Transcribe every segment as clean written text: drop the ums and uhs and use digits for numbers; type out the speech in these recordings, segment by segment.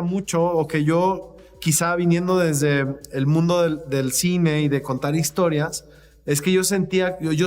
mucho, o que yo quizá viniendo desde el mundo del cine y de contar historias, es que yo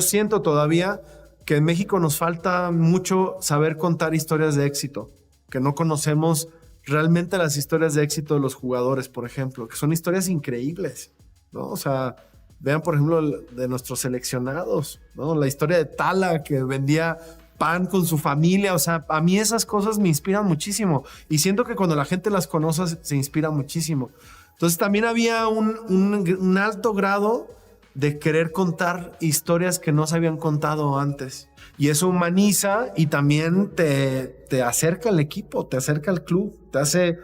siento todavía que en México nos falta mucho saber contar historias de éxito, que no conocemos realmente las historias de éxito de los jugadores, por ejemplo, que son historias increíbles, ¿no? O sea, vean, por ejemplo, de nuestros seleccionados, ¿no? La historia de Tala, que vendía pan con su familia. O sea, a mí esas cosas me inspiran muchísimo. Y siento que cuando la gente las conoce, se inspira muchísimo. Entonces también había un alto grado de querer contar historias que no se habían contado antes. Y eso humaniza y también te acerca al equipo, te acerca al club, te hace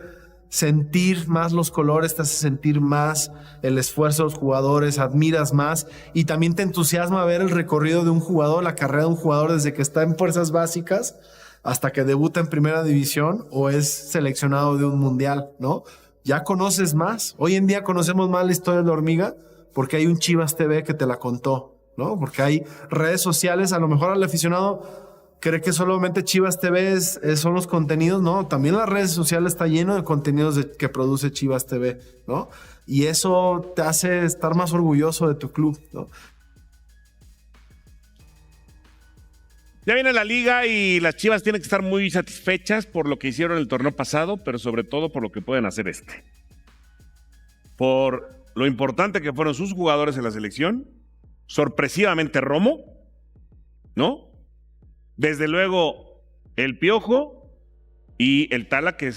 sentir más los colores, te hace sentir más el esfuerzo de los jugadores, admiras más y también te entusiasma ver el recorrido de un jugador, la carrera de un jugador desde que está en fuerzas básicas hasta que debuta en primera división o es seleccionado de un mundial, ¿no? Ya conoces más. Hoy en día conocemos más la historia de la hormiga porque hay un Chivas TV que te la contó, ¿no? Porque hay redes sociales, a lo mejor al aficionado cree que solamente Chivas TV son los contenidos, ¿no? También las redes sociales está lleno de contenidos que produce Chivas TV, ¿no? Y eso te hace estar más orgulloso de tu club, ¿no? Ya viene la liga y las Chivas tienen que estar muy satisfechas por lo que hicieron el torneo pasado, pero sobre todo por lo que pueden hacer este. Por lo importante que fueron sus jugadores en la selección, sorpresivamente Romo, ¿no? Desde luego el Piojo y el Tala, que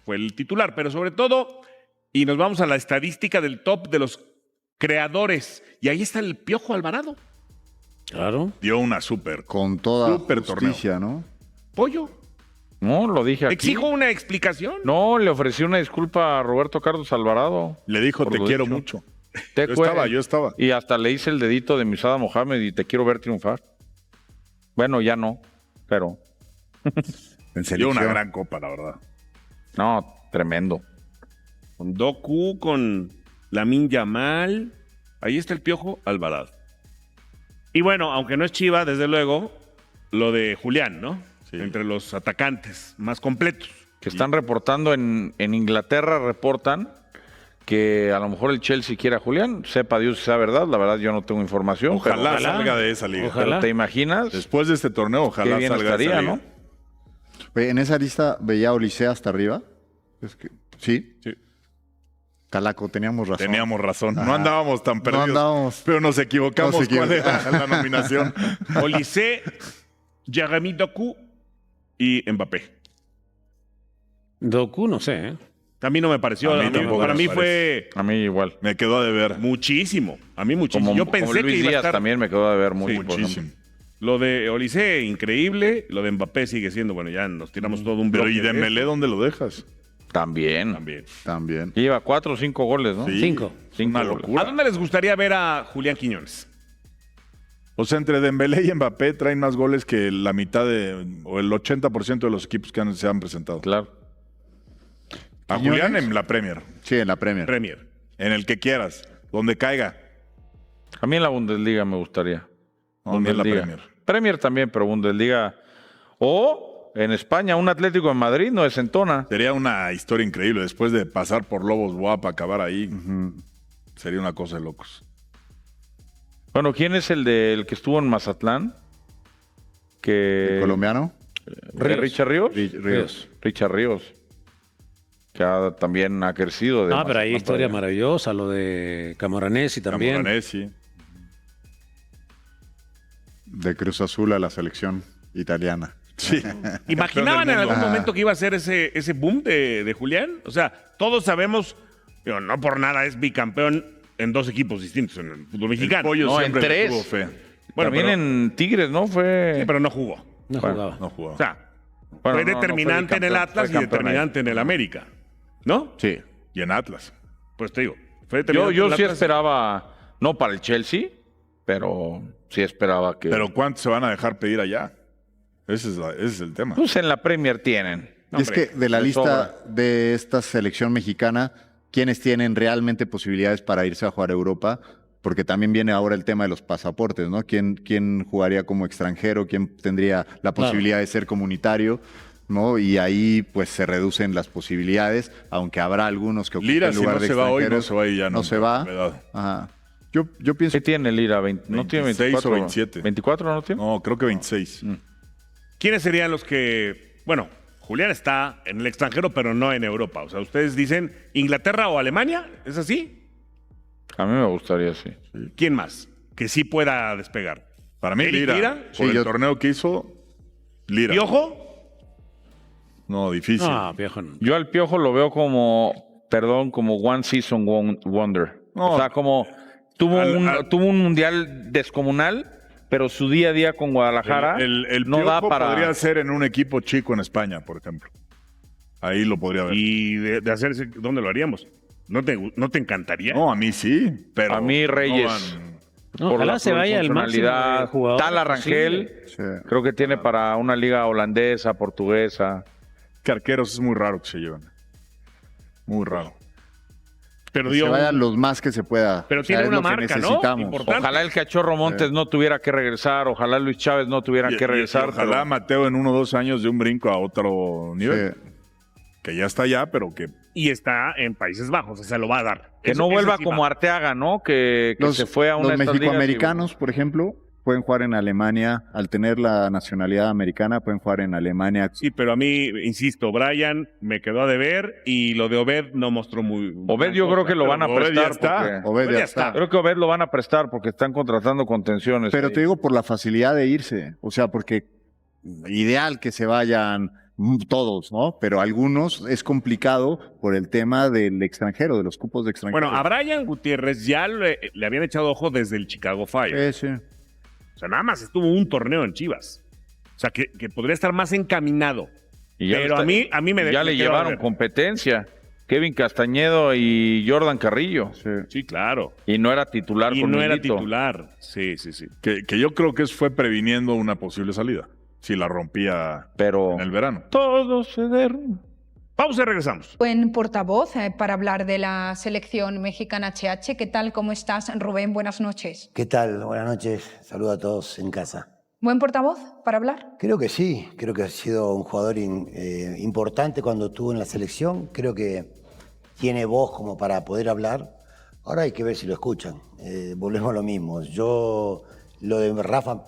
fue el titular, pero sobre todo, y nos vamos a la estadística del top de los creadores, y ahí está el Piojo Alvarado. Claro. Dio una súper. Con toda Súper justicia, torneo. ¿no? Pollo. No, lo dije aquí. Exijo una explicación. No, le ofrecí una disculpa a Roberto Carlos Alvarado. Le dijo, Por te lo quiero dicho. mucho. Yo estaba. Y hasta le hice el dedito de Misada Mohamed y te quiero ver triunfar. Bueno, ya no, pero... Dio una gran copa, la verdad. No, tremendo. Con Doku, con Lamine Yamal. Ahí está el Piojo Alvarado. Y bueno, aunque no es Chiva, desde luego, lo de Julián, ¿no? Sí. Entre los atacantes más completos. Que están reportando en Inglaterra, reportan que a lo mejor el Chelsea quiere a Julián. Sepa Dios si sea verdad. La verdad yo no tengo información. Ojalá salga de esa liga. Pero ¿te imaginas? Después de este torneo, ojalá qué bien salga estaría, de esa liga. ¿no? Oye, en esa lista veía a Olisea hasta arriba. ¿Sí? Sí. Calaco, teníamos razón. Teníamos razón. Ajá. No andábamos tan perdidos. No andábamos. Pero nos equivocamos. ¿Cuál era la nominación? Olise, Jeremy Doku y Mbappé. Doku, no sé, ¿eh? A mí no me pareció. A mí tampoco para me mí parece. fue A mí igual. Me quedó a deber. muchísimo. A mí muchísimo. Yo pensé como Luis que iba a Díaz estar... también me quedó de ver mucho. Sí, por muchísimo. ejemplo. Lo de Olise, increíble. Lo de Mbappé sigue siendo, bueno, ya nos tiramos todo un Pero bloque. ¿y Dembélé dónde lo dejas? También. También. Lleva 4 o 5 goles, ¿no? Sí. 5. Una goles. locura. ¿A dónde les gustaría ver a Julián Quiñones? O sea, entre Dembélé y Mbappé traen más goles que la mitad o el 80% de los equipos que se han presentado. Claro. A ¿Quiñones? Julián en la Premier. Sí, en la Premier. Premier. En el que quieras. Donde caiga. A mí en la Bundesliga me gustaría. No, ni en la Bundesliga. Premier. Premier también, pero Bundesliga. O en España, un Atlético de Madrid no desentona. Sería una historia increíble. Después de pasar por Lobos Buap, acabar ahí. Sería una cosa de locos. Bueno, ¿quién es el que estuvo en Mazatlán? ¿El colombiano? ¿Richard Ríos? Ríos. Richard Ríos. Que también ha crecido. Pero hay historia maravillosa, lo de Camoranesi también. Camoranesi. De Cruz Azul a la selección italiana. Sí. ¿Imaginaban en Campeón del algún mundo. momento que iba a ser ese boom de Julián? O sea, todos sabemos, digo, no por nada es bicampeón en 2 equipos distintos en el fútbol El mexicano. pollo No, en siempre le 3. tuvo fe. Bueno, también pero- en Tigres, ¿no? Fue. Sí, pero no jugó. No Bueno, jugaba. No jugó. O sea, Bueno, fue no, no determinante fue en el bicampeón, Atlas fue y campeón determinante en el América. ¿No? Sí. Y en Atlas. Pues te digo, fue determinante Yo en el sí Atlas. esperaba, no para el Chelsea, pero sí esperaba que. Pero ¿cuántos se van a dejar pedir allá? Ese es el tema. Pues en la Premier tienen. Y es que de la de lista sobra. de esta selección mexicana, ¿quiénes tienen realmente posibilidades para irse a jugar a Europa? Porque también viene ahora el tema de los pasaportes, ¿no? ¿Quién jugaría como extranjero? ¿Quién tendría la posibilidad de ser comunitario? ¿no? Y ahí pues se reducen las posibilidades, aunque habrá algunos que ocupen Lira, si lugar no de se va hoy, no extranjeros. se va y ya no se va. novedad. Ajá. Yo pienso ¿Qué tiene Lira? ¿No tiene 26 24? o 27. ¿24 no tiene? No, creo que 26. ¿Quiénes serían los que, bueno, Julián está en el extranjero, pero no en Europa? O sea, ustedes dicen Inglaterra o Alemania, ¿es así? A mí me gustaría, sí. ¿Quién más que sí pueda despegar? Para mí, ¿Eric Lira. Lira? Por Sí, el yo- torneo que hizo, Lira. ¿Piojo? No, difícil. No, viejo. No. Yo al Piojo lo veo como One Season Wonder. No. O sea, como tuvo un mundial descomunal, pero su día a día con Guadalajara El no da Piojo para... podría ser en un equipo chico en España, por ejemplo. Ahí lo podría ver. Y de hacerse, ¿dónde lo haríamos? ¿No te encantaría? No, a mí sí, pero... A mí, no Reyes. van- No, por ojalá la se vaya el máximo funcionalidad. jugador Tala Rangel, posible. creo que tiene para una liga holandesa, portuguesa. Que arqueros es muy raro que se lleven. Muy raro. Pero Que se vayan los más que se pueda. Pero O sea, tiene es una lo que marca, ¿no? necesitamos. Importante. Ojalá el Cachorro Montes no tuviera que regresar, ojalá Luis Chávez no tuviera Y- que y- regresar. y ojalá pero- Mateo en 1 o 2 años de un brinco a otro nivel. Sí. Que ya está allá, pero que... Y está en Países Bajos, o sea, lo va a dar. Que Eso- no eso vuelva sí como va. Arteaga, ¿no? Que se fue a una Los de estas ligas y- mexicoamericanos, por ejemplo, pueden jugar en Alemania. Al tener la nacionalidad americana, pueden jugar en Alemania. Sí, pero a mí, insisto, Brian me quedó a deber y lo de Obed no mostró muy... Obed yo creo que lo van a Obed ya prestar. está. porque- Obed ya ya está. está. Creo que Obed lo van a prestar porque están contratando contenciones. Pero ahí. te digo por la facilidad de irse. O sea, porque ideal que se vayan todos, ¿no? Pero algunos es complicado por el tema del extranjero, de los cupos de extranjero. Bueno, a Brian Gutiérrez ya le habían echado ojo desde el Chicago Fire. Sí. O sea, nada más estuvo un torneo en Chivas. O sea, que podría estar más encaminado. Y ya Pero está- a mí me ya me le quedó a llevaron ver. competencia. Kevin Castañedo y Jordan Carrillo. Sí, claro. Y no era titular Y con no era Milito. titular. Sí, sí, sí. Que yo creo que eso fue previniendo una posible salida. Si la rompía Pero en el verano. todo se derrumba. Pausa y regresamos. Buen portavoz para hablar de la selección mexicana HH. ¿Qué tal? ¿Cómo estás, Rubén? Buenas noches. ¿Qué tal? Buenas noches. Saludo a todos en casa. ¿Buen portavoz para hablar? Creo que sí. Creo que ha sido un jugador importante cuando estuvo en la selección. Creo que tiene voz como para poder hablar. Ahora hay que ver si lo escuchan. Volvemos a lo mismo. Yo, lo de Rafa,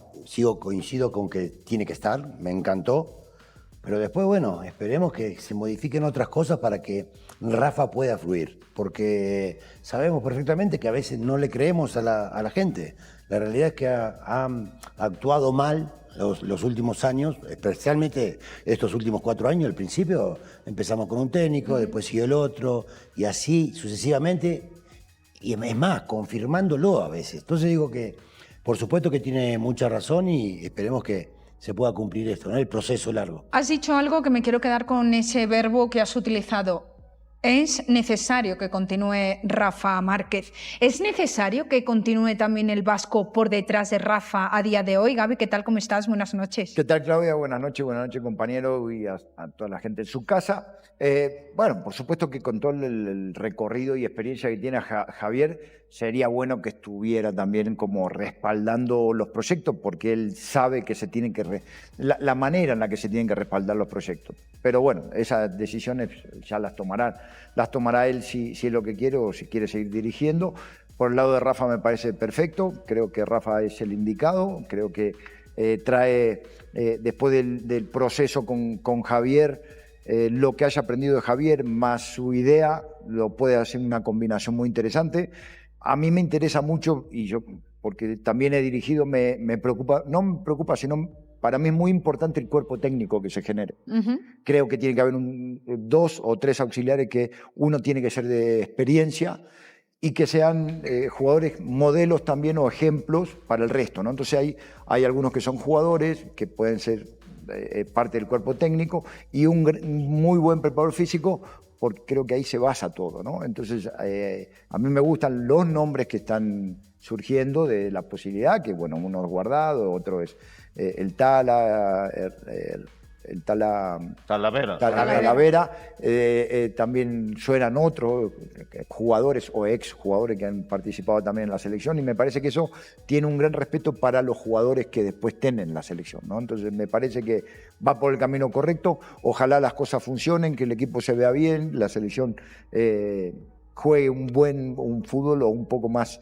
coincido con que tiene que estar. Me encantó. Pero después, bueno, esperemos que se modifiquen otras cosas para que Rafa pueda fluir. Porque sabemos perfectamente que a veces no le creemos a la gente. La realidad es que ha actuado mal los últimos años, especialmente estos últimos 4 años. Al principio empezamos con un técnico, después siguió el otro, y así sucesivamente. Y es más, confirmándolo a veces. Entonces digo que, por supuesto que tiene mucha razón y esperemos que se pueda cumplir esto, ¿no? El proceso largo. Has dicho algo que me quiero quedar con ese verbo que has utilizado. Es necesario que continúe Rafa Márquez. ¿Es necesario que continúe también el vasco por detrás de Rafa a día de hoy? Gaby, ¿qué tal? ¿Cómo estás? Buenas noches. ¿Qué tal, Claudia? Buenas noches, compañero, y a toda la gente en su casa. Bueno, por supuesto que con todo el recorrido y experiencia que tiene Javier, sería bueno que estuviera también como respaldando los proyectos, porque él sabe que se tienen que... la manera en la que se tienen que respaldar los proyectos. Pero bueno, esas decisiones ya las tomará él si es lo que quiere o si quiere seguir dirigiendo. Por el lado de Rafa me parece perfecto, creo que Rafa es el indicado, creo que trae, después del proceso con Javier, lo que haya aprendido de Javier más su idea, lo puede hacer una combinación muy interesante. A mí me interesa mucho, y yo, porque también he dirigido, me preocupa, no me preocupa, sino para mí es muy importante el cuerpo técnico que se genere. Creo que tiene que haber 2 o 3 auxiliares que uno tiene que ser de experiencia y que sean jugadores modelos también o ejemplos para el resto, ¿no? Entonces hay algunos que son jugadores que pueden ser parte del cuerpo técnico y un muy buen preparador físico, porque creo que ahí se basa todo, ¿no? Entonces a mí me gustan los nombres que están surgiendo de la posibilidad, que bueno, uno es Guardado, otro es el Tala, el Talavera. Talavera. También suenan otros jugadores o ex jugadores que han participado también en la selección, y me parece que eso tiene un gran respeto para los jugadores que después tienen la selección, ¿no? Entonces me parece que va por el camino correcto. Ojalá las cosas funcionen, que el equipo se vea bien, la selección juegue un fútbol o un poco más,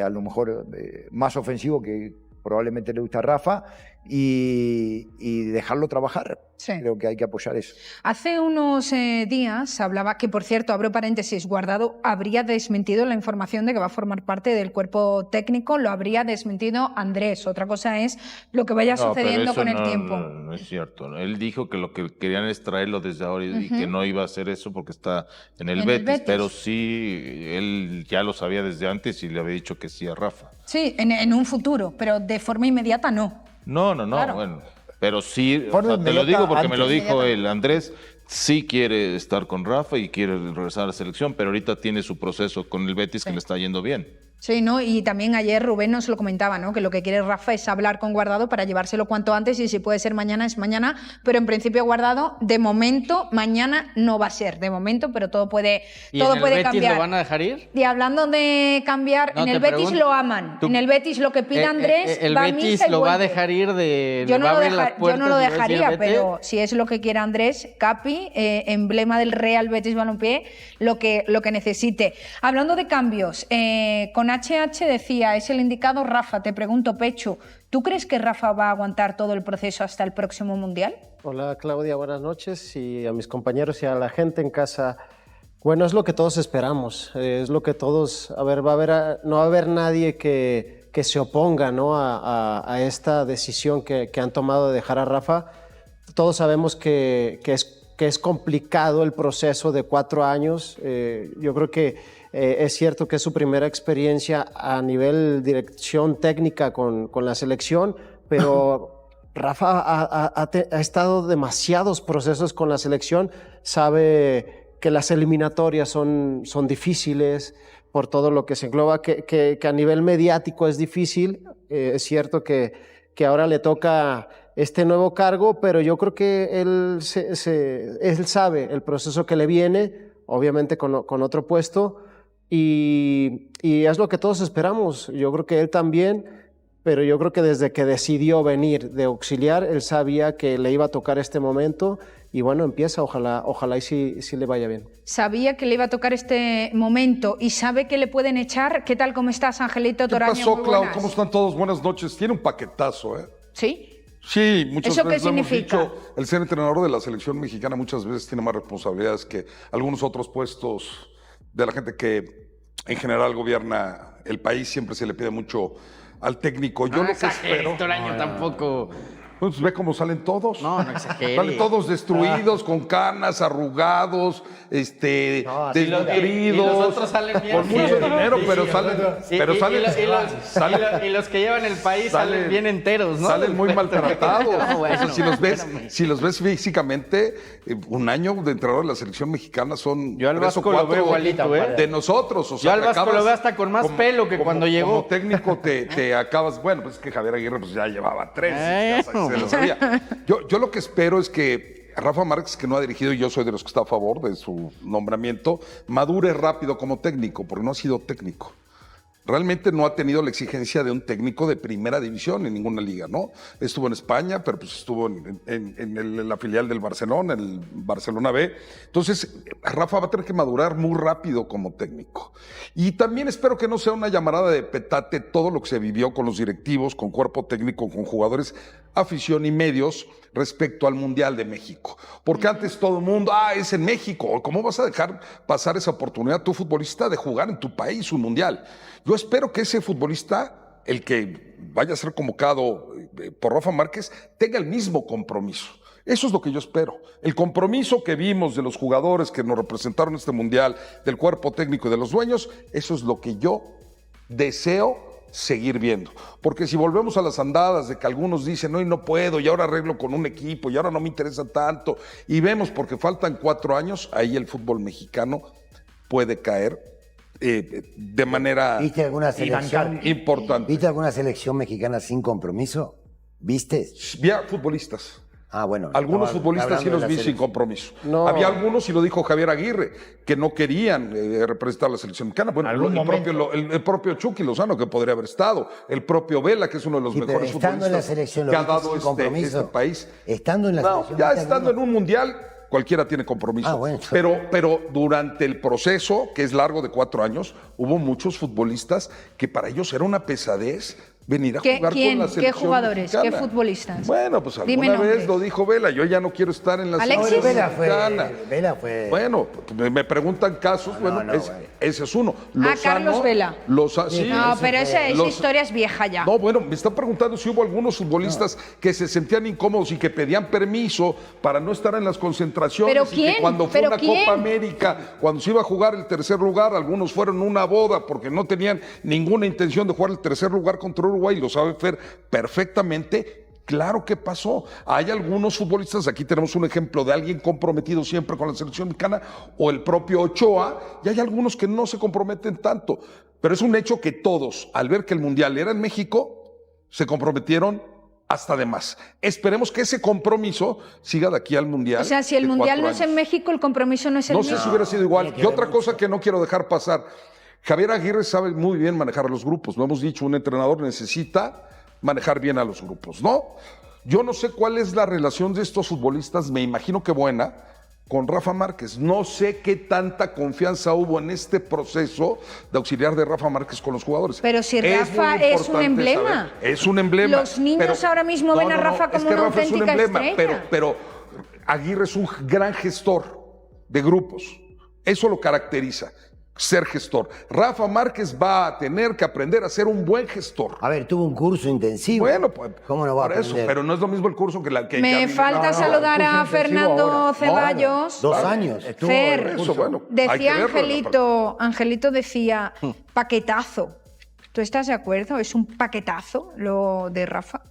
a lo mejor más ofensivo, que probablemente le gusta a Rafa, y dejarlo trabajar. Sí. Creo que hay que apoyar eso. Hace unos días hablaba que, por cierto, abro paréntesis, Guardado habría desmentido la información de que va a formar parte del cuerpo técnico, lo habría desmentido Andrés. Otra cosa es lo que vaya sucediendo con el tiempo. No es cierto. Él dijo que lo que querían es traerlo desde ahora y que no iba a hacer eso porque está en el Betis, pero sí, él ya lo sabía desde antes y le había dicho que sí a Rafa. Sí, en un futuro, pero de forma inmediata no. No, Claro. bueno. Pero sí, Forma te lo digo porque me lo inmediata dijo antes. el Andrés, sí quiere estar con Rafa y quiere regresar a la selección, pero ahorita tiene su proceso con el Betis que le está yendo bien. Sí, ¿no? Y también ayer Rubén nos lo comentaba, ¿no? Que lo que quiere Rafa es hablar con Guardado para llevárselo cuanto antes, y si puede ser mañana es mañana, pero en principio Guardado, de momento, mañana no va a ser, de momento, pero todo puede, ¿Y todo en el puede Betis cambiar. lo van a dejar ir? Y hablando de cambiar, No, en te el Betis pregunto. lo aman. Tú- En el Betis lo que pide Andrés el va a Betis misa y lo va a vuelve. dejar ir de... Yo le no, va a lo abrir las yo no puertas lo y va a decir, dejaría, "Vete". pero si es lo que quiere Andrés, Capi, emblema del Real Betis Balompié, lo que necesite. Hablando de cambios, con HH decía, es el indicado Rafa. Te pregunto, Pechu, ¿tú crees que Rafa va a aguantar todo el proceso hasta el próximo Mundial? Hola Claudia, buenas noches, y a mis compañeros y a la gente en casa. Bueno, es lo que todos esperamos, es lo que todos, no va a haber nadie que se oponga, ¿no? a esta decisión que han tomado de dejar a Rafa. Todos sabemos que es complicado el proceso de 4 años. Yo creo que es cierto que es su primera experiencia a nivel dirección técnica con la selección, pero Rafa ha estado demasiados procesos con la selección, sabe que las eliminatorias son difíciles por todo lo que se engloba, que a nivel mediático es difícil. Es cierto que ahora le toca este nuevo cargo, pero yo creo que él sabe el proceso que le viene, obviamente con otro puesto, y es lo que todos esperamos. Yo creo que él también, pero yo creo que desde que decidió venir de auxiliar, él sabía que le iba a tocar este momento, y bueno, empieza, ojalá y sí le vaya bien. Sabía que le iba a tocar este momento y sabe que le pueden echar. ¿Qué tal? ¿Cómo estás, Angelito ¿Qué Toraño? pasó, Muy Clau? buenas. ¿Cómo están todos? Buenas noches. Tiene un paquetazo, ¿eh? ¿Sí? Sí, muchas ¿Eso qué veces lo hemos significa? dicho. El ser entrenador de la selección mexicana muchas veces tiene más responsabilidades que algunos otros puestos de la gente que en general gobierna el país. Siempre se le pide mucho al técnico. Yo lo que espero... Toraño tampoco. Pues ve cómo salen todos. No exageres. Salen todos destruidos, con canas, arrugados, desnutridos. Y los otros salen bien. Con mucho dinero, pero salen. Y los que llevan el país salen bien enteros, ¿no? Salen muy maltratados. No, bueno, O sea, si los ves físicamente, un año de entrenador de la selección mexicana son. Yo al 3 o Vasco lo 4 veo igualito, ¿eh? de nosotros. O sea, Yo al te Vasco lo acabas veo hasta con más pelo que cuando llegó. Como técnico te acabas. Bueno, pues es que Javier Aguirre pues ya llevaba 3. Ya se lo sabía. Yo lo que espero es que Rafa Márquez, que no ha dirigido, y yo soy de los que está a favor de su nombramiento, madure rápido como técnico, porque no ha sido técnico. Realmente no ha tenido la exigencia de un técnico de primera división en ninguna liga, ¿no? Estuvo en España, pero pues estuvo en la filial del Barcelona, el Barcelona B. Entonces, Rafa va a tener que madurar muy rápido como técnico. Y también espero que no sea una llamarada de petate todo lo que se vivió con los directivos, con cuerpo técnico, con jugadores, afición y medios respecto al Mundial de México. Porque antes todo el mundo, es en México. ¿Cómo vas a dejar pasar esa oportunidad tu futbolista de jugar en tu país un Mundial? Yo espero que ese futbolista, el que vaya a ser convocado por Rafa Márquez, tenga el mismo compromiso. Eso es lo que yo espero. El compromiso que vimos de los jugadores que nos representaron en este Mundial, del cuerpo técnico y de los dueños, eso es lo que yo deseo seguir viendo. Porque si volvemos a las andadas de que algunos dicen, no, y no puedo, y ahora arreglo con un equipo, y ahora no me interesa tanto, y vemos porque faltan 4 años, ahí el fútbol mexicano puede caer de manera ¿Viste alguna selección importante. ¿Viste alguna selección mexicana sin compromiso? ¿Viste? Vi a futbolistas. Bueno. Algunos futbolistas sí los vi sin compromiso. No. Había algunos, y lo dijo Javier Aguirre, que no querían representar a la selección mexicana. Bueno, el propio Chucky Lozano, que podría haber estado. El propio Vela, que es uno de los mejores futbolistas que ha dado este país. Estando en la selección. Ya estando en un mundial, cualquiera tiene compromiso. Bueno. Pero durante el proceso, que es largo de 4 años, hubo muchos futbolistas que para ellos era una pesadez venir a jugar con la selección ¿Qué jugadores? mexicana. ¿Qué futbolistas? Bueno, pues Dime alguna vez nombres. lo dijo Vela, yo ya no quiero estar en la ¿Alexis? selección mexicana. Vela fue. Bueno, me preguntan casos, ese es uno. Carlos Vela. Sí, No, pero esa historia es vieja ya. No, bueno, me están preguntando si hubo algunos futbolistas que se sentían incómodos y que pedían permiso para no estar en las concentraciones. ¿Pero y quién? que cuando fue ¿Pero una quién? Copa América, cuando se iba a jugar el tercer lugar, algunos fueron a una boda porque no tenían ninguna intención de jugar el tercer lugar contra Uruguay, lo sabe Fer perfectamente. Claro que pasó. Hay algunos futbolistas, aquí tenemos un ejemplo de alguien comprometido siempre con la selección mexicana, o el propio Ochoa, y hay algunos que no se comprometen tanto. Pero es un hecho que todos, al ver que el Mundial era en México, se comprometieron hasta de más. Esperemos que ese compromiso siga de aquí al Mundial. O sea, si el de Mundial 4 no es años. en México, el compromiso no es el No mismo. sé si hubiera sido igual. Y otra cosa que no quiero dejar pasar. Javier Aguirre sabe muy bien manejar los grupos. Lo hemos dicho, un entrenador necesita manejar bien a los grupos, ¿no? Yo no sé cuál es la relación de estos futbolistas, me imagino que buena, con Rafa Márquez. No sé qué tanta confianza hubo en este proceso de auxiliar de Rafa Márquez con los jugadores. Pero si Es Rafa muy es un importante emblema. saber. Es un emblema. Los niños ahora mismo ven a Rafa como es que una Rafa es un auténtica emblema, estrella. pero Aguirre es un gran gestor de grupos. Eso lo caracteriza. Ser gestor. Rafa Márquez va a tener que aprender a ser un buen gestor. A ver, tuvo un curso intensivo. Bueno, pues, ¿cómo no va a por eso, aprender? pero no es lo mismo el curso que la que Me falta saludar a Fernando Ceballos. 2 años. Fer, Eso, bueno, hay que decía verlo, Angelito decía paquetazo. ¿Tú estás de acuerdo? ¿Es un paquetazo lo de Rafa?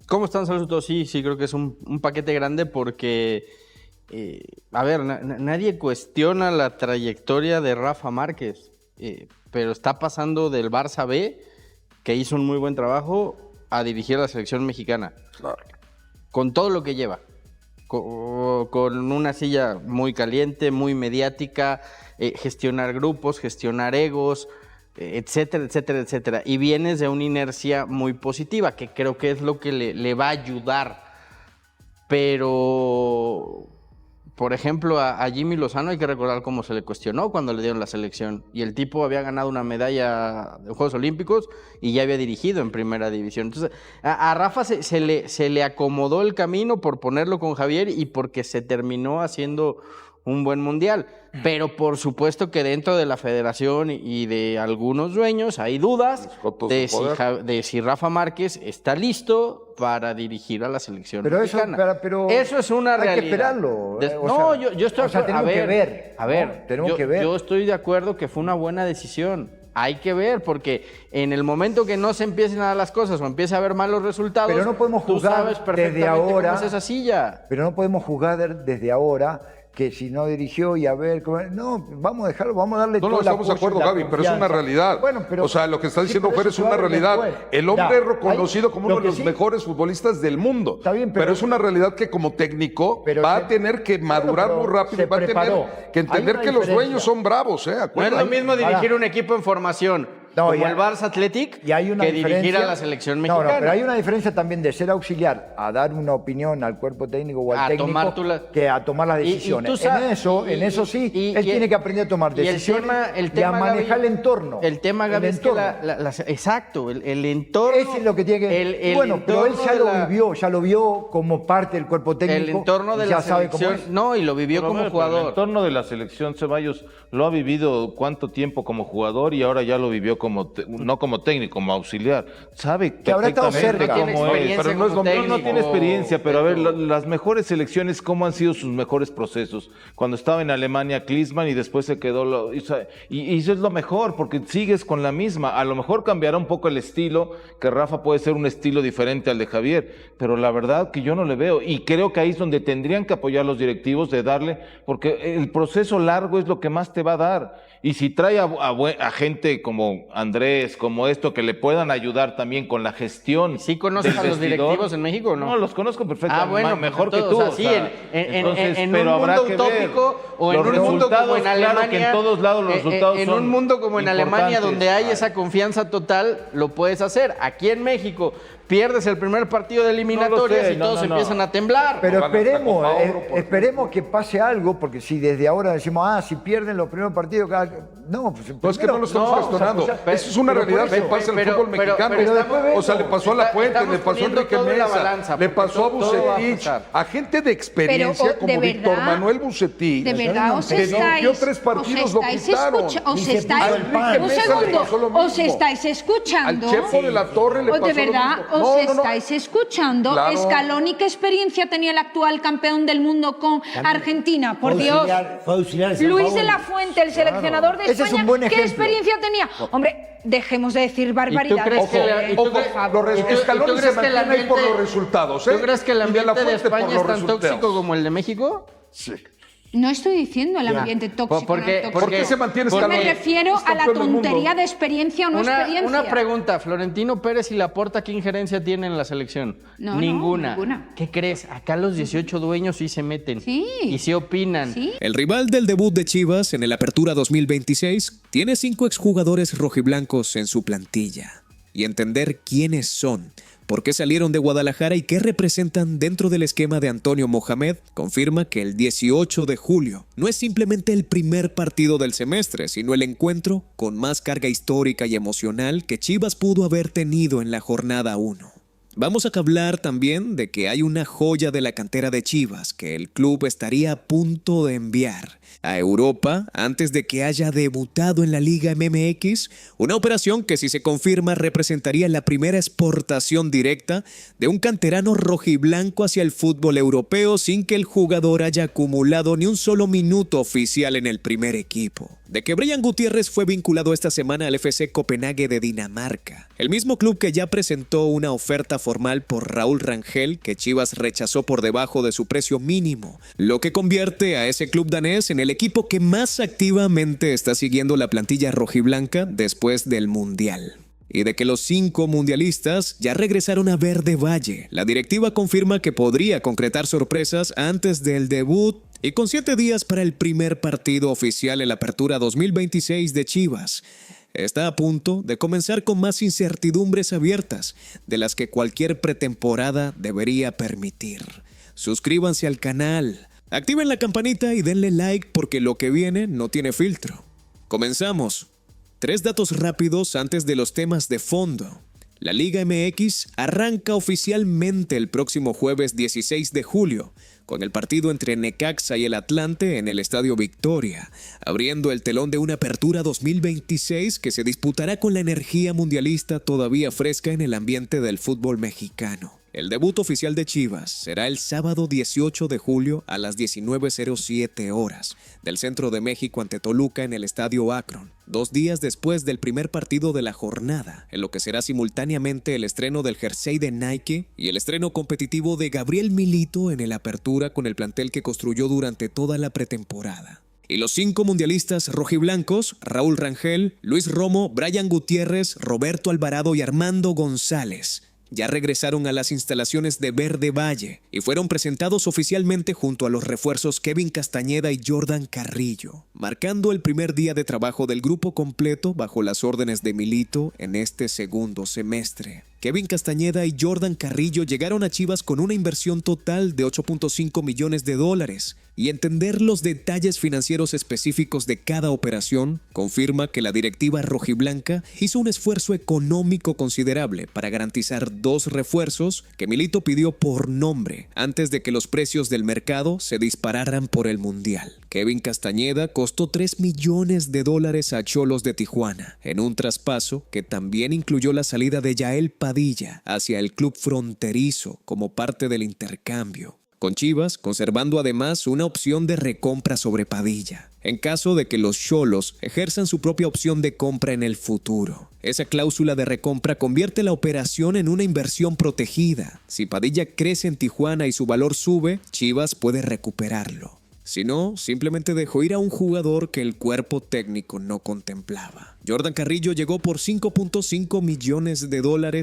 ¿Cómo están? Saludos a todos. Sí, creo que es un paquete grande porque, a ver, nadie cuestiona la trayectoria de Rafa Márquez, pero está pasando del Barça B, que hizo un muy buen trabajo, a dirigir a la selección mexicana. Claro. Con todo lo que lleva. Con una silla muy caliente, muy mediática, gestionar grupos, gestionar egos, etcétera, etcétera, etcétera. Y vienes de una inercia muy positiva, que creo que es lo que le va a ayudar. Pero, por ejemplo, a Jimmy Lozano hay que recordar cómo se le cuestionó cuando le dieron la selección. Y el tipo había ganado una medalla de Juegos Olímpicos y ya había dirigido en Primera División. Entonces, a Rafa se le acomodó el camino por ponerlo con Javier y porque se terminó haciendo un buen mundial. Pero por supuesto que dentro de la federación y de algunos dueños hay dudas de si Rafa Márquez está listo para dirigir a la selección mexicana. Pero eso es una realidad. Hay que esperarlo. Yo estoy de acuerdo. tenemos que ver. A ver, tenemos que ver. Yo estoy de acuerdo que fue una buena decisión. Hay que ver, porque en el momento que no se empiecen a dar las cosas o empiece a haber malos resultados, pero no podemos tú juzgar sabes perfectamente desde ahora, cómo es esa silla. Pero no podemos juzgar desde ahora que si no dirigió y a ver, no, vamos a dejarlo, vamos a darle todo el apoyo. No, estamos de acuerdo, Gaby, pero es una realidad. Bueno, pero, o sea, lo que está diciendo Fer es una realidad. El hombre es reconocido como uno de los mejores futbolistas del mundo. Está bien, pero es una realidad que como técnico va a tener que madurar muy rápido y va a tener que entender que los dueños son bravos. No es lo mismo dirigir un equipo en formación como el Barça Athletic que dirigir a la selección mexicana. No, pero hay una diferencia también de ser auxiliar a dar una opinión al cuerpo técnico o al técnico que a tomar las decisiones. En eso sí, él tiene que aprender a tomar decisiones y a manejar el entorno. El tema, Gaby, es que exacto, el entorno. Eso es lo que tiene que... Bueno, pero él ya lo vio como parte del cuerpo técnico. El entorno de la selección, no, y lo vivió como jugador. El entorno de la selección, Ceballos, lo ha vivido cuánto tiempo como jugador y ahora ya lo vivió no como técnico, como auxiliar. Sabe que habrá estado cerca. Cómo es, pero no tiene experiencia, pero a ver, las mejores selecciones, ¿cómo han sido sus mejores procesos? Cuando estaba en Alemania Klinsmann y después se quedó, y eso es lo mejor, porque sigues con la misma. A lo mejor cambiará un poco el estilo, que Rafa puede ser un estilo diferente al de Javier, pero la verdad que yo no le veo, y creo que ahí es donde tendrían que apoyar los directivos de darle, porque el proceso largo es lo que más te va a dar. Y si trae a gente como Andrés, como esto, que le puedan ayudar también con la gestión. ¿Sí conoces a los directivos en México o no? No, los conozco perfectamente. Bueno, mejor que entonces, tú. o sea, sí, en pero un habrá mundo que utópico ver. o en Los un mundo como en resultados, Alemania. claro que en todos lados los resultados en son un mundo como en Alemania, importantes. donde hay esa confianza total, lo puedes hacer. Aquí en México, pierdes el primer partido de eliminatorias y todos empiezan a temblar. Pero esperemos que pase algo, porque si desde ahora decimos, si pierden los primeros partidos, no, pues No, es que no lo estamos cuestionando. Eso es una realidad que pasa en el fútbol mexicano. O sea, le pasó a La Fuente, le pasó a Enrique Mesa, le pasó a Bucetich, a gente de experiencia como Víctor Manuel Bucetich. De verdad, os que estáis, dirigió 3 partidos, lo quitaron. Os estáis escuchando. Al Chepo de la Torre le pasó de verdad, lo mismo. os estáis escuchando. Claro. Scaloni, ¿qué experiencia tenía el actual campeón del mundo con Argentina? Por Dios. Fue auxiliar de San Luis Paolo. de la Fuente, el seleccionador de Ese es España, un buen ¿qué ejemplo. experiencia tenía? Hombre, dejemos de decir barbaridades. Scaloni se mantiene ahí por los resultados. ¿Tú crees que el Y de La ambiente de Fuente por España los es tan resultados. tóxico como el de México? Sí. No estoy diciendo el ambiente tóxico. ¿Por qué? no tóxico. ¿Por qué se mantiene Yo Scaloni? me refiero Es a la campeón del mundo. tontería de experiencia o no experiencia. Una pregunta, Florentino Pérez y Laporta, ¿qué injerencia tienen en la selección? No, ninguna. ¿Qué crees? Acá los 18 dueños sí se meten. Sí. Y sí opinan. ¿Sí? El rival del debut de Chivas en el Apertura 2026 tiene 5 exjugadores rojiblancos en su plantilla. Y entender quiénes son, por qué salieron de Guadalajara y qué representan dentro del esquema de Antonio Mohamed confirma que el 18 de julio no es simplemente el primer partido del semestre, sino el encuentro con más carga histórica y emocional que Chivas pudo haber tenido en la jornada 1. Vamos a hablar también de que hay una joya de la cantera de Chivas que el club estaría a punto de enviar a Europa antes de que haya debutado en la Liga MX, una operación que si se confirma representaría la primera exportación directa de un canterano rojiblanco hacia el fútbol europeo sin que el jugador haya acumulado ni un solo minuto oficial en el primer equipo. De que Brian Gutiérrez fue vinculado esta semana al FC Copenhague de Dinamarca, el mismo club que ya presentó una oferta formal por Raúl Rangel que Chivas rechazó por debajo de su precio mínimo, lo que convierte a ese club danés en el equipo que más activamente está siguiendo la plantilla rojiblanca después del Mundial. Y de que los 5 mundialistas ya regresaron a Verde Valle, la directiva confirma que podría concretar sorpresas antes del debut y con 7 días para el primer partido oficial en la Apertura 2026 de Chivas. Está a punto de comenzar con más incertidumbres abiertas de las que cualquier pretemporada debería permitir. Suscríbanse al canal, activen la campanita y denle like porque lo que viene no tiene filtro. Comenzamos. 3 datos rápidos antes de los temas de fondo. La Liga MX arranca oficialmente el próximo jueves 16 de julio, con el partido entre Necaxa y el Atlante en el Estadio Victoria, abriendo el telón de una Apertura 2026 que se disputará con la energía mundialista todavía fresca en el ambiente del fútbol mexicano. El debut oficial de Chivas será el sábado 18 de julio a las 19:07 horas del centro de México ante Toluca en el Estadio Akron, 2 días después del primer partido de la jornada, en lo que será simultáneamente el estreno del jersey de Nike y el estreno competitivo de Gabriel Milito en el Apertura con el plantel que construyó durante toda la pretemporada. Y los 5 mundialistas rojiblancos, Raúl Rangel, Luis Romo, Brian Gutiérrez, Roberto Alvarado y Armando González, ya regresaron a las instalaciones de Verde Valle y fueron presentados oficialmente junto a los refuerzos Kevin Castañeda y Jordan Carrillo, marcando el primer día de trabajo del grupo completo bajo las órdenes de Milito en este segundo semestre. Kevin Castañeda y Jordan Carrillo llegaron a Chivas con una inversión total de $8.5 millones y entender los detalles financieros específicos de cada operación confirma que la directiva rojiblanca hizo un esfuerzo económico considerable para garantizar 2 refuerzos que Milito pidió por nombre antes de que los precios del mercado se dispararan por el Mundial. Kevin Castañeda costó $3 millones a Xolos de Tijuana, en un traspaso que también incluyó la salida de Yael Padilla hacia el club fronterizo como parte del intercambio, con Chivas conservando además una opción de recompra sobre Padilla, en caso de que los Xolos ejerzan su propia opción de compra en el futuro. Esa cláusula de recompra convierte la operación en una inversión protegida. Si Padilla crece en Tijuana y su valor sube, Chivas puede recuperarlo. sino simplemente dejó ir a un jugador que el cuerpo técnico no contemplaba. Jordan Carrillo llegó por $5.5 millones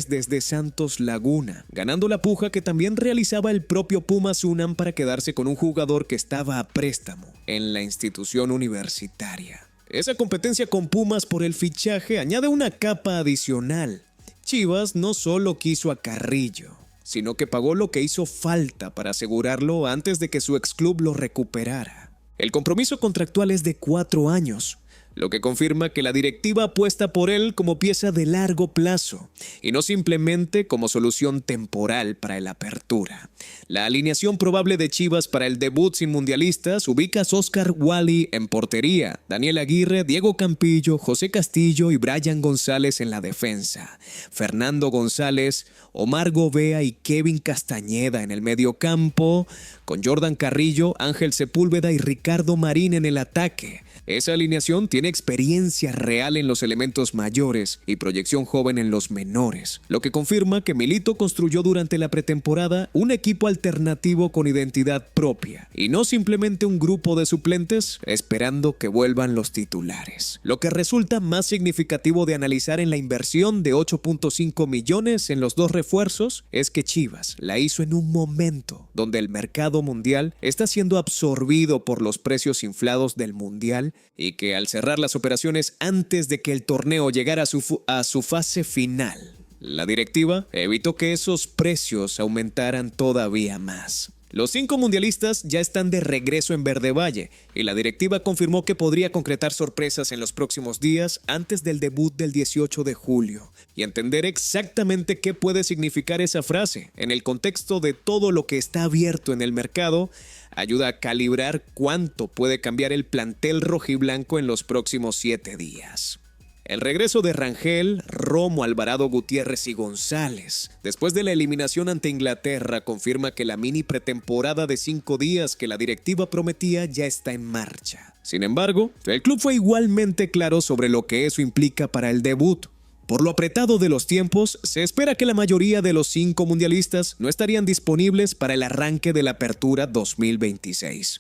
desde Santos Laguna, ganando la puja que también realizaba el propio Pumas UNAM para quedarse con un jugador que estaba a préstamo en la institución universitaria. Esa competencia con Pumas por el fichaje añade una capa adicional. Chivas no solo quiso a Carrillo, sino que pagó lo que hizo falta para asegurarlo antes de que su exclub lo recuperara. El compromiso contractual es de 4 años, lo que confirma que la directiva apuesta por él como pieza de largo plazo y no simplemente como solución temporal para el apertura. La alineación probable de Chivas para el debut sin mundialistas ubica a Oscar Wally en portería, Daniel Aguirre, Diego Campillo, José Castillo y Brian González en la defensa, Fernando González, Omar Gobea y Kevin Castañeda en el mediocampo, con Jordan Carrillo, Ángel Sepúlveda y Ricardo Marín en el ataque. Esa alineación tiene experiencia real en los elementos mayores y proyección joven en los menores, lo que confirma que Milito construyó durante la pretemporada un equipo alternativo con identidad propia y no simplemente un grupo de suplentes esperando que vuelvan los titulares. Lo que resulta más significativo de analizar en la inversión de 8.5 millones en los 2 refuerzos es que Chivas la hizo en un momento donde el mercado mundial está siendo absorbido por los precios inflados del mundial y que al cerrar las operaciones antes de que el torneo llegara a su fase final, la directiva evitó que esos precios aumentaran todavía más. Los 5 mundialistas ya están de regreso en Verde Valle y la directiva confirmó que podría concretar sorpresas en los próximos días antes del debut del 18 de julio y entender exactamente qué puede significar esa frase en el contexto de todo lo que está abierto en el mercado ayuda a calibrar cuánto puede cambiar el plantel rojiblanco en los próximos 7 días. El regreso de Rangel, Romo, Alvarado, Gutiérrez y González, después de la eliminación ante Inglaterra, confirma que la mini pretemporada de 5 días que la directiva prometía ya está en marcha. Sin embargo, el club fue igualmente claro sobre lo que eso implica para el debut. Por lo apretado de los tiempos, se espera que la mayoría de los 5 mundialistas no estarían disponibles para el arranque de la Apertura 2026.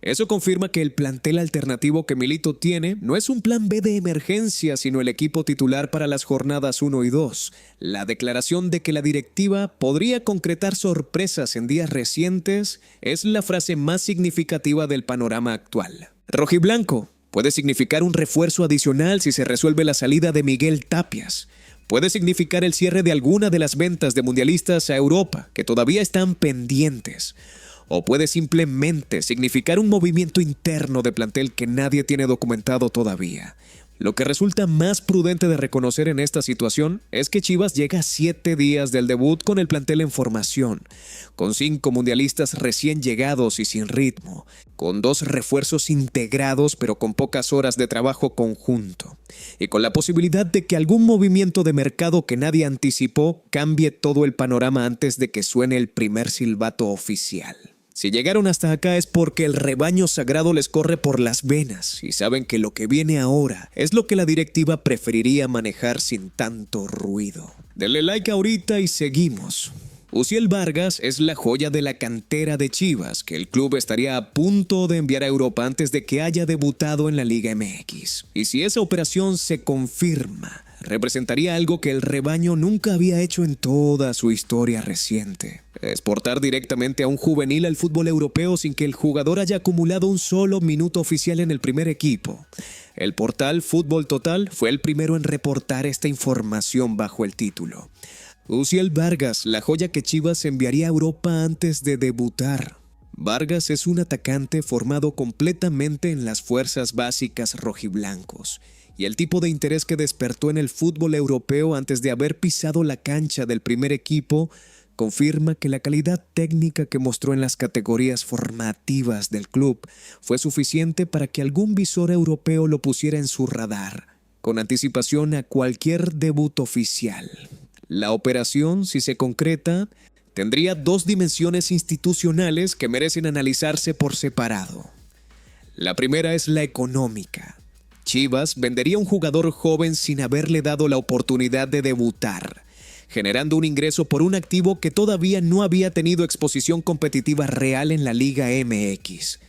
Eso confirma que el plantel alternativo que Milito tiene no es un plan B de emergencia, sino el equipo titular para las jornadas 1 y 2. La declaración de que la directiva podría concretar sorpresas en días recientes es la frase más significativa del panorama actual. Rojiblanco puede significar un refuerzo adicional si se resuelve la salida de Miguel Tapias. Puede significar el cierre de alguna de las ventas de mundialistas a Europa, que todavía están pendientes. O puede simplemente significar un movimiento interno de plantel que nadie tiene documentado todavía. Lo que resulta más prudente de reconocer en esta situación es que Chivas llega a 7 días del debut con el plantel en formación, con 5 mundialistas recién llegados y sin ritmo, con 2 refuerzos integrados pero con pocas horas de trabajo conjunto, y con la posibilidad de que algún movimiento de mercado que nadie anticipó cambie todo el panorama antes de que suene el primer silbato oficial. Si llegaron hasta acá es porque el rebaño sagrado les corre por las venas y saben que lo que viene ahora es lo que la directiva preferiría manejar sin tanto ruido. Denle like ahorita y seguimos. Uziel Vargas es la joya de la cantera de Chivas, que el club estaría a punto de enviar a Europa antes de que haya debutado en la Liga MX. Y si esa operación se confirma, representaría algo que el rebaño nunca había hecho en toda su historia reciente. Exportar directamente a un juvenil al fútbol europeo sin que el jugador haya acumulado un solo minuto oficial en el primer equipo. El portal Fútbol Total fue el primero en reportar esta información bajo el título: Uziel Vargas, la joya que Chivas enviaría a Europa antes de debutar. Vargas es un atacante formado completamente en las fuerzas básicas rojiblancos, y el tipo de interés que despertó en el fútbol europeo antes de haber pisado la cancha del primer equipo confirma que la calidad técnica que mostró en las categorías formativas del club fue suficiente para que algún visor europeo lo pusiera en su radar, con anticipación a cualquier debut oficial. La operación, si se concreta, tendría 2 dimensiones institucionales que merecen analizarse por separado. La primera es la económica. Chivas vendería a un jugador joven sin haberle dado la oportunidad de debutar, generando un ingreso por un activo que todavía no había tenido exposición competitiva real en la Liga MX.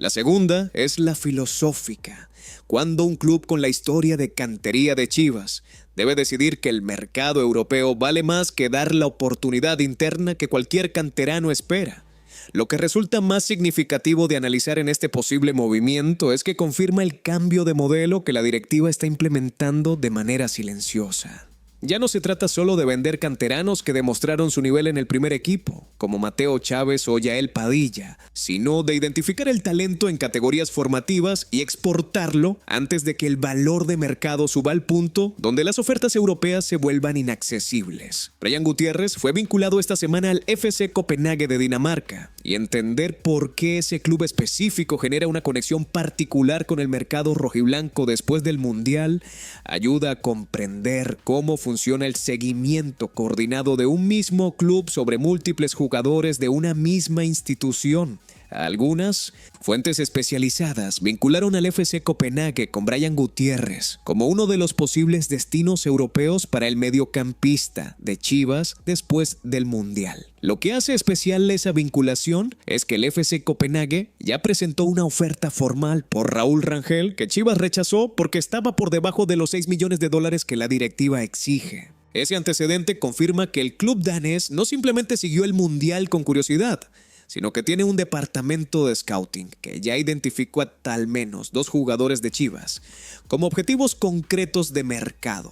La segunda es la filosófica, cuando un club con la historia de cantería de Chivas debe decidir que el mercado europeo vale más que dar la oportunidad interna que cualquier canterano espera. Lo que resulta más significativo de analizar en este posible movimiento es que confirma el cambio de modelo que la directiva está implementando de manera silenciosa. Ya no se trata solo de vender canteranos que demostraron su nivel en el primer equipo, como Mateo Chávez o Yael Padilla, sino de identificar el talento en categorías formativas y exportarlo antes de que el valor de mercado suba al punto donde las ofertas europeas se vuelvan inaccesibles. Brian Gutiérrez fue vinculado esta semana al FC Copenhague de Dinamarca, y entender por qué ese club específico genera una conexión particular con el mercado rojiblanco después del Mundial ayuda a comprender cómo funciona el seguimiento coordinado de un mismo club sobre múltiples jugadores de una misma institución. Algunas fuentes especializadas vincularon al FC Copenhague con Brian Gutiérrez como uno de los posibles destinos europeos para el mediocampista de Chivas después del Mundial. Lo que hace especial esa vinculación es que el FC Copenhague ya presentó una oferta formal por Raúl Rangel que Chivas rechazó porque estaba por debajo de los $6 millones que la directiva exige. Ese antecedente confirma que el club danés no simplemente siguió el Mundial con curiosidad, sino que tiene un departamento de scouting que ya identificó a al menos 2 jugadores de Chivas como objetivos concretos de mercado.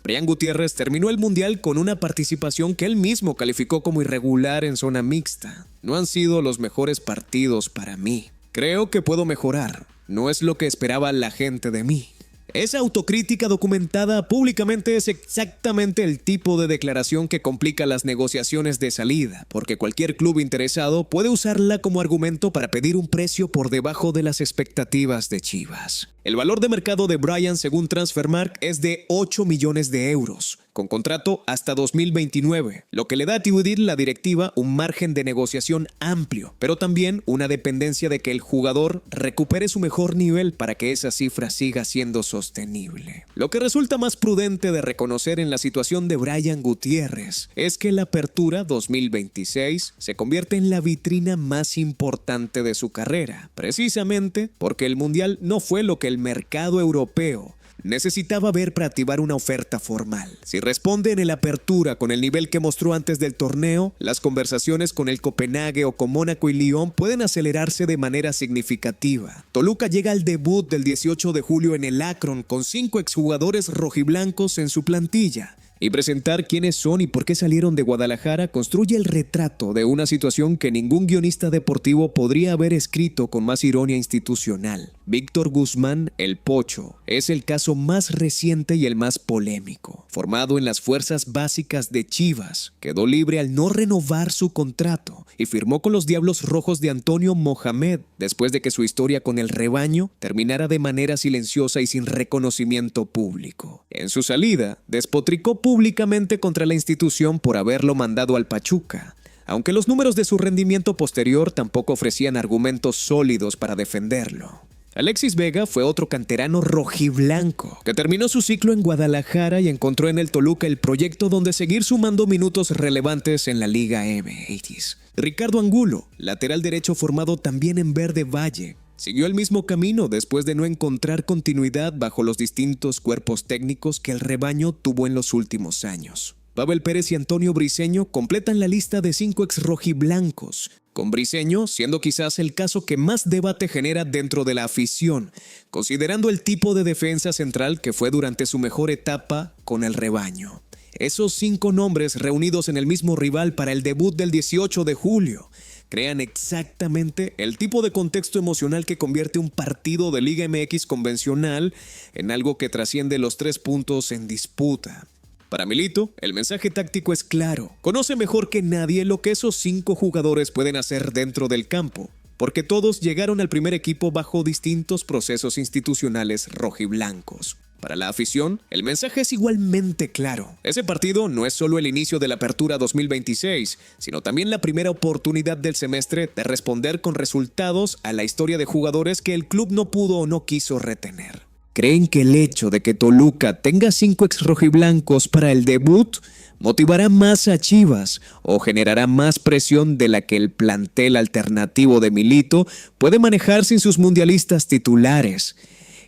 Brian Gutiérrez terminó el Mundial con una participación que él mismo calificó como irregular en zona mixta. No han sido los mejores partidos para mí. Creo que puedo mejorar. No es lo que esperaba la gente de mí. Esa autocrítica documentada públicamente es exactamente el tipo de declaración que complica las negociaciones de salida, porque cualquier club interesado puede usarla como argumento para pedir un precio por debajo de las expectativas de Chivas. El valor de mercado de Brian, según Transfermarkt, es de 8 millones de euros, con contrato hasta 2029, lo que le da a Tibudir la directiva un margen de negociación amplio, pero también una dependencia de que el jugador recupere su mejor nivel para que esa cifra siga siendo sostenible. Lo que resulta más prudente de reconocer en la situación de Brian Gutiérrez es que la Apertura 2026 se convierte en la vitrina más importante de su carrera, precisamente porque el Mundial no fue lo que el mercado europeo necesitaba ver para activar una oferta formal. Si responde en el Apertura con el nivel que mostró antes del torneo, las conversaciones con el Copenhague o con Mónaco y Lyon pueden acelerarse de manera significativa. Toluca llega al debut del 18 de julio en el Akron con 5 exjugadores rojiblancos en su plantilla. Y presentar quiénes son y por qué salieron de Guadalajara construye el retrato de una situación que ningún guionista deportivo podría haber escrito con más ironía institucional. Víctor Guzmán, el Pocho, es el caso más reciente y el más polémico. Formado en las fuerzas básicas de Chivas, quedó libre al no renovar su contrato y firmó con los Diablos Rojos de Antonio Mohamed después de que su historia con el rebaño terminara de manera silenciosa y sin reconocimiento público. En su salida, despotricó públicamente contra la institución por haberlo mandado al Pachuca, aunque los números de su rendimiento posterior tampoco ofrecían argumentos sólidos para defenderlo. Alexis Vega fue otro canterano rojiblanco que terminó su ciclo en Guadalajara y encontró en el Toluca el proyecto donde seguir sumando minutos relevantes en la Liga MX. Ricardo Angulo, lateral derecho formado también en Verde Valle, siguió el mismo camino después de no encontrar continuidad bajo los distintos cuerpos técnicos que el rebaño tuvo en los últimos años. Pavel Pérez y Antonio Briseño completan la lista de 5 exrojiblancos, con Briseño siendo quizás el caso que más debate genera dentro de la afición, considerando el tipo de defensa central que fue durante su mejor etapa con el rebaño. Esos 5 nombres reunidos en el mismo rival para el debut del 18 de julio crean exactamente el tipo de contexto emocional que convierte un partido de Liga MX convencional en algo que trasciende los 3 puntos en disputa. Para Milito, el mensaje táctico es claro. Conoce mejor que nadie lo que esos 5 jugadores pueden hacer dentro del campo, porque todos llegaron al primer equipo bajo distintos procesos institucionales rojiblancos. Para la afición, el mensaje es igualmente claro. Ese partido no es solo el inicio de la Apertura 2026, sino también la primera oportunidad del semestre de responder con resultados a la historia de jugadores que el club no pudo o no quiso retener. ¿Creen que el hecho de que Toluca tenga 5 exrojiblancos para el debut motivará más a Chivas o generará más presión de la que el plantel alternativo de Milito puede manejar sin sus mundialistas titulares?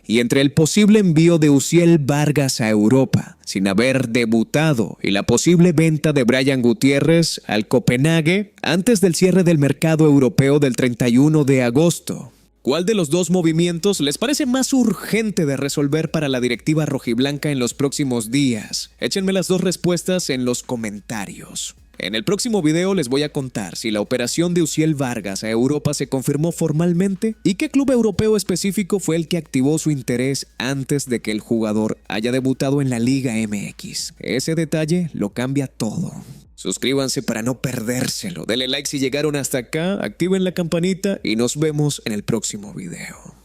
Y entre el posible envío de Uziel Vargas a Europa, sin haber debutado, y la posible venta de Brian Gutiérrez al Copenhague antes del cierre del mercado europeo del 31 de agosto, ¿cuál de los dos movimientos les parece más urgente de resolver para la directiva rojiblanca en los próximos días? Échenme las dos respuestas en los comentarios. En el próximo video les voy a contar si la operación de Uziel Vargas a Europa se confirmó formalmente y qué club europeo específico fue el que activó su interés antes de que el jugador haya debutado en la Liga MX. Ese detalle lo cambia todo. Suscríbanse para no perdérselo, denle like si llegaron hasta acá, activen la campanita y nos vemos en el próximo video.